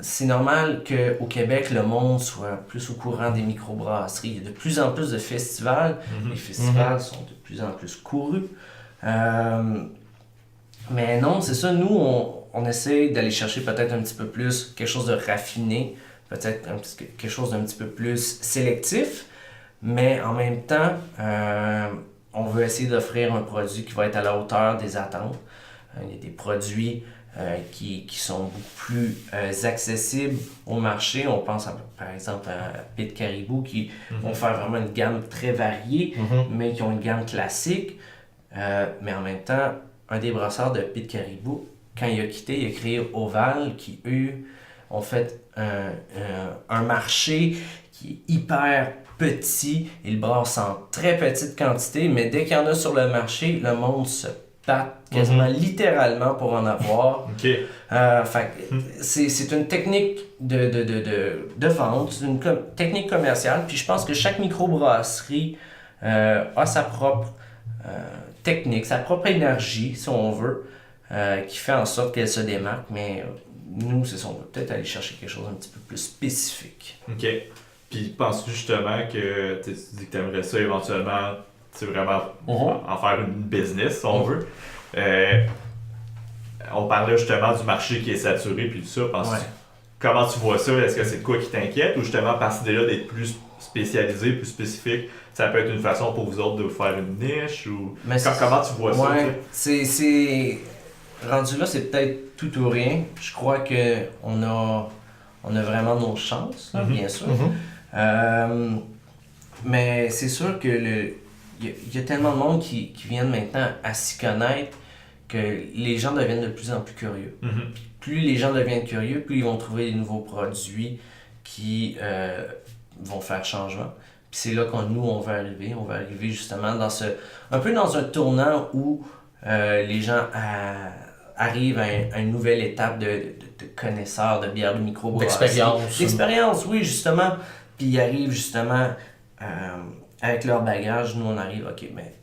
c'est normal qu'au Québec, le monde soit plus au courant des microbrasseries. Il y a de plus en plus de festivals. Les festivals sont de plus en plus courus. Mais non, c'est ça. Nous, on essaie d'aller chercher peut-être un petit peu plus quelque chose de raffiné, peut-être quelque chose d'un petit peu plus sélectif. Mais en même temps, on veut essayer d'offrir un produit qui va être à la hauteur des attentes. Il y a des produits qui sont beaucoup plus accessibles au marché. On pense par exemple à Pit Caribou qui vont faire vraiment une gamme très variée, mais qui ont une gamme classique. Mais en même temps, un des brasseurs de Pit Caribou, quand il a quitté, il a créé Oval, qui eux ont fait un marché qui est hyper petit. Ils brassent en très petite quantité, mais dès qu'il y en a sur le marché, le monde se bat quasiment littéralement pour en avoir. C'est une technique de vente, c'est une technique commerciale. Puis je pense que chaque microbrasserie a sa propre technique, sa propre énergie, si on veut, qui fait en sorte qu'elle se démarque. Mais nous, c'est ça, on veut peut-être aller chercher quelque chose un petit peu plus spécifique. OK. Puis penses-tu justement que tu dis que tu aimerais ça éventuellement, c'est vraiment en faire une business, si on veut. On parlait justement du marché qui est saturé puis tout ça. Comment tu vois ça? Est-ce que c'est de quoi qui t'inquiète ou justement parce que là d'être plus spécialisé, plus spécifique, ça peut être une façon pour vous autres de vous faire une niche ou comment tu vois ça? C'est rendu là, c'est peut-être tout ou rien. Je crois que on a vraiment nos chances, là, bien sûr. Mais c'est sûr que il y a tellement de monde qui viennent maintenant à s'y connaître que les gens deviennent de plus en plus curieux. Plus les gens deviennent curieux, plus ils vont trouver des nouveaux produits qui vont faire changement. Puis c'est là qu'on on va arriver. On va arriver justement un peu dans un tournant où les gens arrivent à une nouvelle étape de connaisseurs de bière de microbrasserie. D'expérience, oui, justement. Puis ils arrivent justement avec leur bagage. Nous, on arrive, OK, mais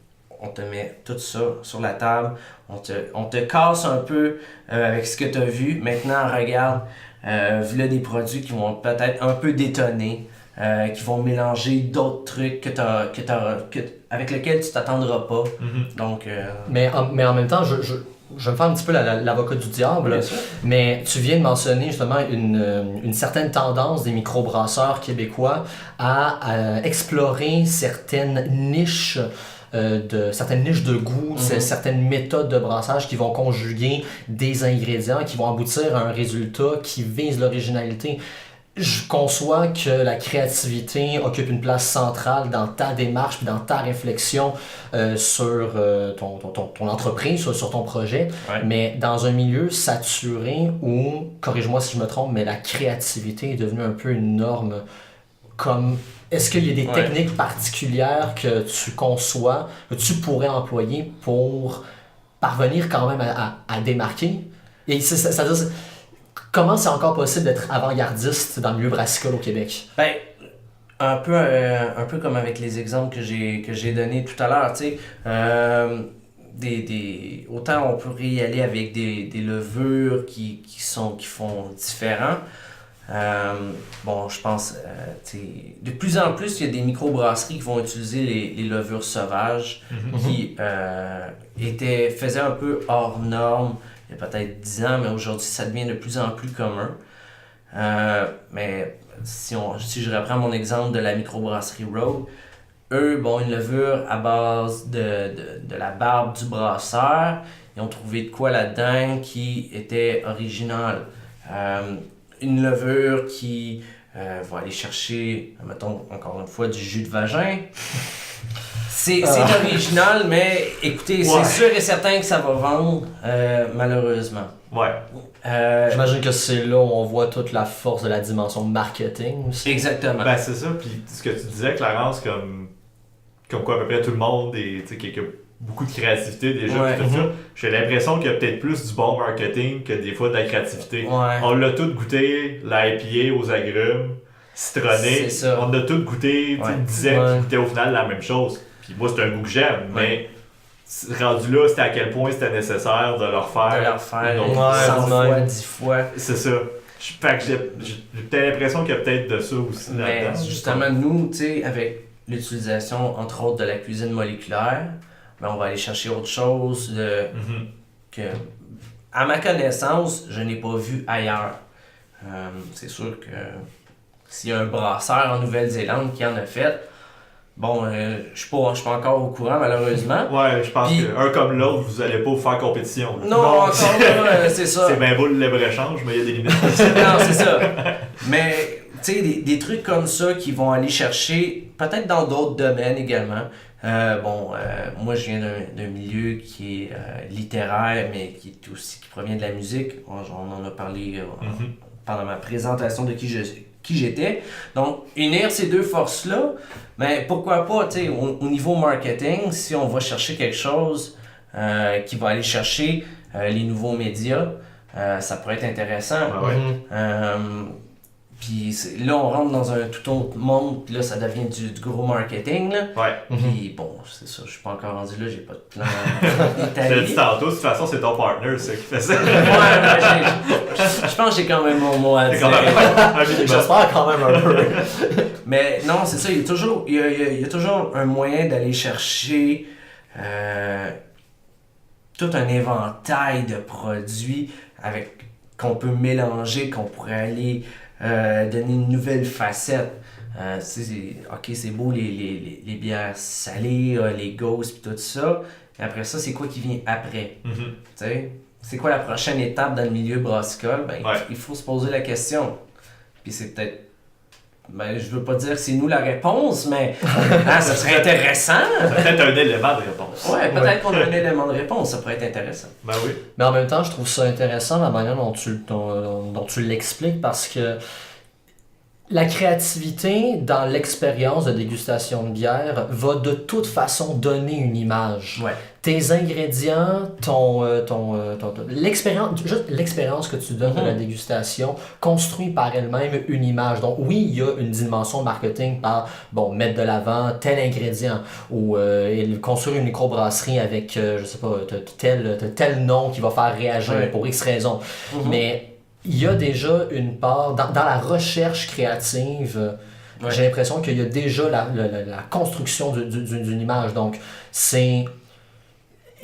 on te met tout ça sur la table. On te casse un peu avec ce que tu as vu. Maintenant, regarde, voilà des produits qui vont peut-être un peu détonner, qui vont mélanger d'autres trucs avec lesquels tu t'attendras pas. Donc, mais en même temps, je vais me faire un petit peu l'avocat du diable, mais tu viens de mentionner justement une certaine tendance des microbrasseurs québécois à explorer certaines niches de goût, certaines méthodes de brassage qui vont conjuguer des ingrédients, qui vont aboutir à un résultat qui vise l'originalité. Je conçois que la créativité occupe une place centrale dans ta démarche et dans ta réflexion sur ton entreprise, sur ton projet, mais dans un milieu saturé où, corrige-moi si je me trompe, mais la créativité est devenue un peu une norme. Est-ce qu'il y a des techniques particulières que tu conçois, que tu pourrais employer pour parvenir quand même à démarquer? Et c'est-à-dire, comment c'est encore possible d'être avant-gardiste dans le milieu brassicole au Québec? Un peu comme avec les exemples que j'ai donnés tout à l'heure, tu sais, autant on pourrait y aller avec des levures qui font différents. Je pense, de plus en plus, il y a des microbrasseries qui vont utiliser les levures sauvages qui faisaient un peu hors norme il y a peut-être 10 ans, mais aujourd'hui, ça devient de plus en plus commun. Mais si je reprends mon exemple de la microbrasserie Rogue, eux, une levure à base de la barbe du brasseur ils ont trouvé de quoi là-dedans qui était original. Une levure qui va aller chercher, mettons, encore une fois, du jus de vagin. C'est original, mais écoutez, c'est sûr et certain que ça va vendre, malheureusement. Ouais. J'imagine que c'est là où on voit toute la force de la dimension marketing aussi. Exactement. Ben c'est ça, puis ce que tu disais, Clarence, comme quoi à peu près tout le monde, et qu'il y a beaucoup de créativité déjà, pis tout ça, j'ai l'impression qu'il y a peut-être plus du bon marketing que des fois de la créativité. Ouais. On l'a tout goûté, l'IPA aux agrumes, citronné, on a tout goûté, tu disais qu'il goûtait au final la même chose. Puis moi, c'est un goût que j'aime, mais rendu là, c'était à quel point c'était nécessaire de leur faire. De leur faire 100 fois, 10 fois. C'est ça. Fait que j'ai peut-être l'impression qu'il y a peut-être de ça aussi mais là-dedans. Justement, nous, tu sais, avec l'utilisation, entre autres, de la cuisine moléculaire, ben, on va aller chercher autre chose que, à ma connaissance, je n'ai pas vu ailleurs. C'est sûr que s'il y a un brasseur en Nouvelle-Zélande qui en a fait, bon, je suis pas encore au courant, malheureusement. Ouais, je pense qu'un comme l'autre, vous allez pas vous faire compétition. Là. Non, encore là, c'est ça. C'est bien beau le libre-échange, mais il y a des limites. Non, c'est ça. Mais, tu sais, des trucs comme ça qui vont aller chercher, peut-être dans d'autres domaines également. Moi, je viens d'un milieu qui est littéraire, mais qui provient de la musique. On en a parlé pendant ma présentation de qui j'étais. Donc, unir ces deux forces-là, ben, pourquoi pas, tu sais, au niveau marketing, si on va chercher quelque chose qui va aller chercher les nouveaux médias, ça pourrait être intéressant. Puis là, on rentre dans un tout autre monde, puis là, ça devient du gros marketing, là. Puis bon, c'est ça, je suis pas encore rendu là, j'ai pas de plan Je l'ai dit tantôt, de toute façon, c'est ton partner, ça, qui fait ça. Je pense que j'ai quand même mon mot à dire. J'espère quand même un peu. Mais non, c'est ça, il y a toujours un moyen d'aller chercher tout un éventail de produits qu'on peut mélanger, qu'on pourrait aller donner une nouvelle facette. C'est beau les bières salées, les ghosts et tout ça. Et après ça, c'est quoi qui vient après? C'est quoi la prochaine étape dans le milieu brassicole? Ben, il faut se poser la question. Puis c'est peut-être... Ben, je veux pas dire que c'est nous la réponse, mais ça serait intéressant. Peut-être un élément de réponse. Ouais, peut-être qu'on a un élément de réponse, ça pourrait être intéressant. Ben oui. Mais en même temps, je trouve ça intéressant la manière dont tu l'expliques, parce que la créativité dans l'expérience de dégustation de bière va de toute façon donner une image. Ouais. Tes ingrédients, l'expérience que tu donnes de la dégustation construit par elle-même une image. Donc oui, il y a une dimension marketing par, mettre de l'avant tel ingrédient ou construire une microbrasserie avec, tel nom qui va faire réagir pour X raison. Mais il y a déjà une part, dans la recherche créative, j'ai l'impression qu'il y a déjà la construction d'une image. Donc, c'est...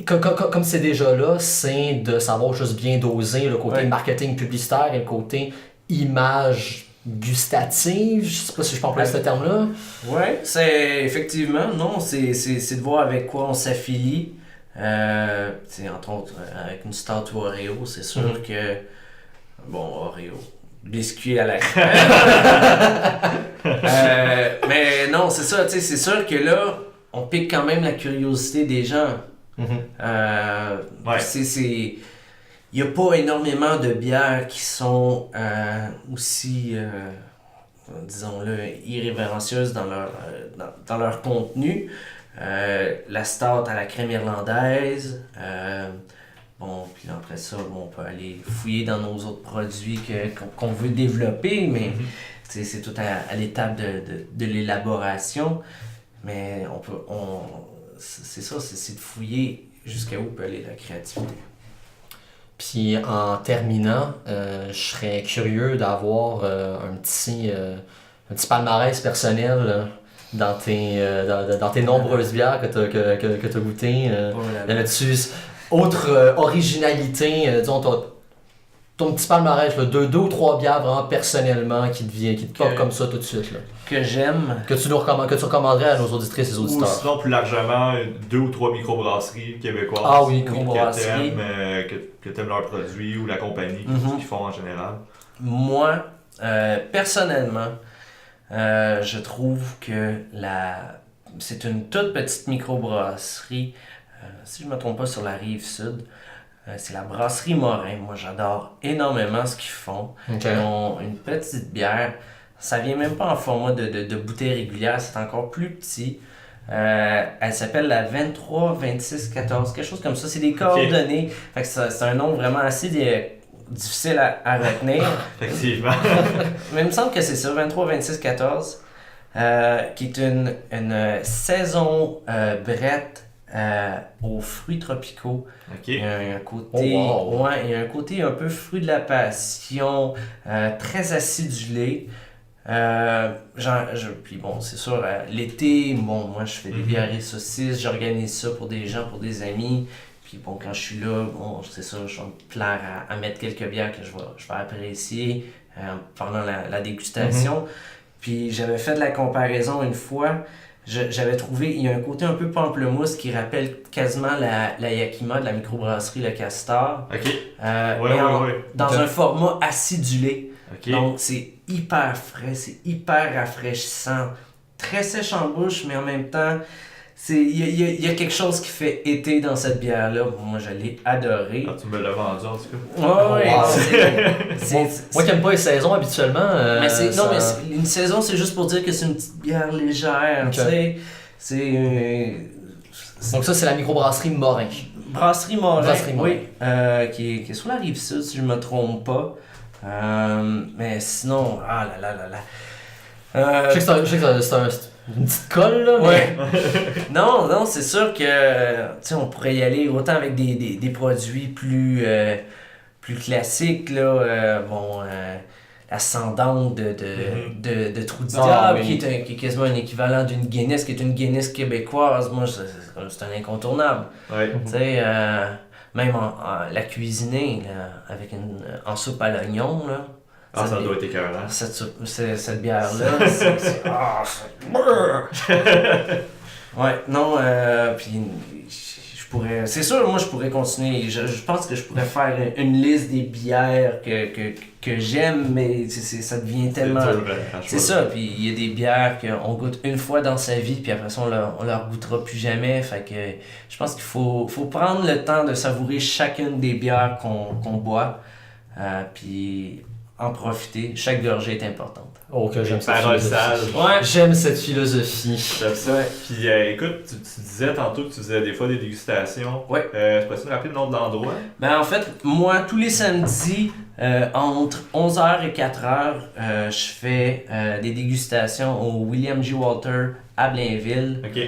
Comme c'est déjà là, c'est de savoir juste bien doser le côté marketing publicitaire et le côté image gustative. Je sais pas si je peux employer ce terme-là. Oui, c'est effectivement, non, c'est de voir avec quoi on s'affilie. Entre autres, avec une stout ou Oreo, c'est sûr que... Oreo. Biscuit à la crème. Mais non, c'est ça, c'est sûr que là, on pique quand même la curiosité des gens. Il n'y a pas énormément de bières qui sont aussi, disons-le, irrévérencieuses dans leur contenu. La stout à la crème irlandaise. Puis après ça, on peut aller fouiller dans nos autres produits qu'on veut développer, mais c'est tout à l'étape de l'élaboration. Mais c'est ça, c'est de fouiller jusqu'à où peut aller la créativité. Puis en terminant, je serais curieux d'avoir un petit palmarès personnel dans tes nombreuses bières que tu as goûtées. Y en a-tu autre originalité, disons, ton petit palmarès, là, deux ou trois bières vraiment personnellement qui te pop comme ça tout de suite. Là. Que j'aime. Que tu recommanderais à nos auditrices et auditeurs. Ou sinon, plus largement, 2 ou 3 microbrasseries québécoises. Ah oui, microbrasseries. Que t'aimes leurs produits ou la compagnie, ce qu'ils font en général. Moi, personnellement, je trouve que c'est une toute petite microbrasserie, si je ne me trompe pas, sur la rive sud. C'est la brasserie Morin. Moi, j'adore énormément ce qu'ils font. Okay. Ils ont une petite bière. Ça vient même pas en format de bouteille régulière, c'est encore plus petit. Elle s'appelle la 23, 26, 14, quelque chose comme ça. C'est des coordonnées. Fait que c'est un nom vraiment assez difficile à retenir. Effectivement. Mais il me semble que c'est ça, 23, 26, 14, qui est une saison brette aux fruits tropicaux. Ok. Il y a un côté, ouais, il y a un côté un peu fruit de la passion, très acidulé. Puis bon, c'est sûr, l'été, bon, moi je fais des bières et saucisses, j'organise ça pour des gens, pour des amis. Puis bon, quand je suis là, bon, c'est ça, je vais me plaire à mettre quelques bières que je vais apprécier pendant la dégustation. Puis j'avais fait de la comparaison une fois. J'avais trouvé, il y a un côté un peu pamplemousse qui rappelle quasiment la Yakima de la microbrasserie Le Castor. Ok. Dans un format acidulé. Okay. Donc c'est hyper frais, c'est hyper rafraîchissant. Très sèche en bouche, mais en même temps, il y a quelque chose qui fait été dans cette bière-là. Moi, je l'ai adorée. Ah, tu me l'as vendu en tout cas. Ouais, moi qui n'aime pas les saisons habituellement. Non, mais une saison, c'est juste pour dire que c'est une petite bière légère. Okay. Tu sais, donc ça, c'est la microbrasserie Morin. Brasserie Morin, oui. Qui est sur la rive sud, si je ne me trompe pas. Mais sinon, ah là là. Je sais que c'est une petite colle, là. Ouais. non, c'est sûr que on pourrait y aller autant avec des produits plus classiques, là. L'ascendante de Trou du Diable, qui est quasiment un équivalent d'une Guinness, qui est une Guinness québécoise. Moi, c'est un incontournable. Ouais. Tu sais, même la cuisiner là, avec en soupe à l'oignon, là. Ah, ça doit être écœurant. Cette bière-là, ouais, non, puis je pourrais... C'est sûr, moi, je pourrais continuer. Je pense que je pourrais faire une liste des bières que j'aime, mais ça devient tellement... C'est ça, puis il y a des bières qu'on goûte une fois dans sa vie, puis après ça, on leur goûtera plus jamais. Fait que je pense qu'il faut prendre le temps de savourer chacune des bières qu'on boit, puis en profiter. Chaque gorgée est importante. Oh, que j'aime cette Parole philosophie. sage. Ouais. J'aime cette philosophie. J'aime ça. Puis écoute, tu disais tantôt que tu faisais des fois des dégustations. Ouais. C'est possible de rappeler le nom de l'endroit? Ben en fait, moi, tous les samedis, entre 11h et 4h, je fais des dégustations au William J. Walter à Blainville. Ok.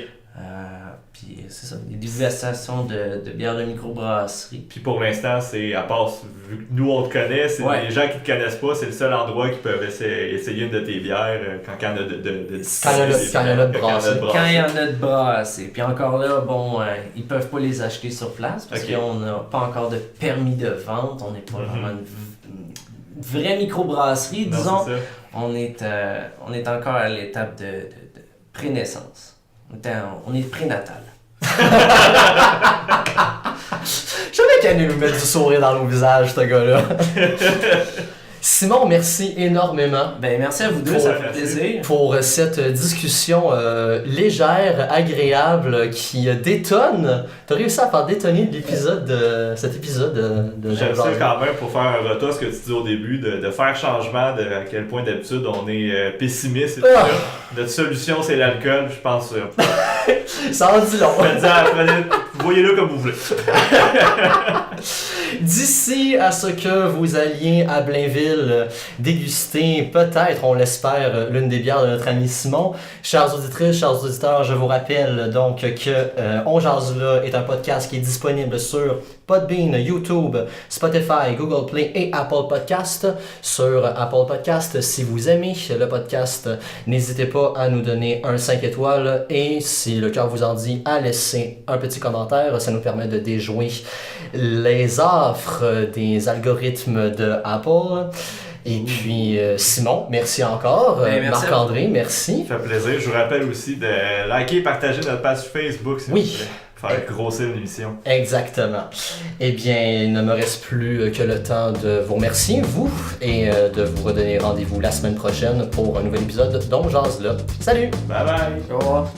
Puis c'est ça, des dégustations de bières de microbrasserie. Puis pour l'instant, c'est à part, vu que nous on te connaît, c'est les gens qui te connaissent pas, c'est le seul endroit qui peuvent essayer une de tes bières quand il y en a quand il y en a de brassées. Quand il y en a de brassées. Puis encore là, bon, ils peuvent pas les acheter sur place parce qu'on n'a pas encore de permis de vente. On n'est pas vraiment une vraie microbrasserie, disons. On est encore à l'étape de pré-naissance. On est prénatal. Je savais qu'il allait nous mettre du sourire dans nos visages, ce gars-là. Simon, merci énormément. Ben, merci à vous deux, ça fait plaisir. Pour cette discussion légère, agréable, qui détonne. T'as réussi à faire détonner cet épisode de J'aime ça quand même pour faire un retour à ce que tu dis au début, de faire changement, de à quel point d'habitude on est pessimiste et tout ça. Notre solution, c'est l'alcool, je pense. Ça en dit long. Voyez-le comme vous voulez. D'ici à ce que vous alliez à Blainville déguster, peut-être, on l'espère, l'une des bières de notre ami Simon. Chères auditrices, chers auditeurs, je vous rappelle donc que On Jase Là est un podcast qui est disponible sur Podbean, YouTube, Spotify, Google Play et Apple Podcast. Sur Apple Podcast, si vous aimez le podcast, n'hésitez pas à nous donner un 5 étoiles et si le cœur vous en dit, à laisser un petit commentaire. Ça nous permet de déjouer les odds. offre des algorithmes de Apple. Et puis, Simon, merci encore. Marc-André, merci. Ça fait plaisir. Je vous rappelle aussi de liker et partager notre page Facebook, s'il vous plaît. Faire grossir l'émission. Exactement. Eh bien, il ne me reste plus que le temps de vous remercier, vous, et de vous redonner rendez-vous la semaine prochaine pour un nouvel épisode d'On Jase là. Salut! Bye bye! Au revoir!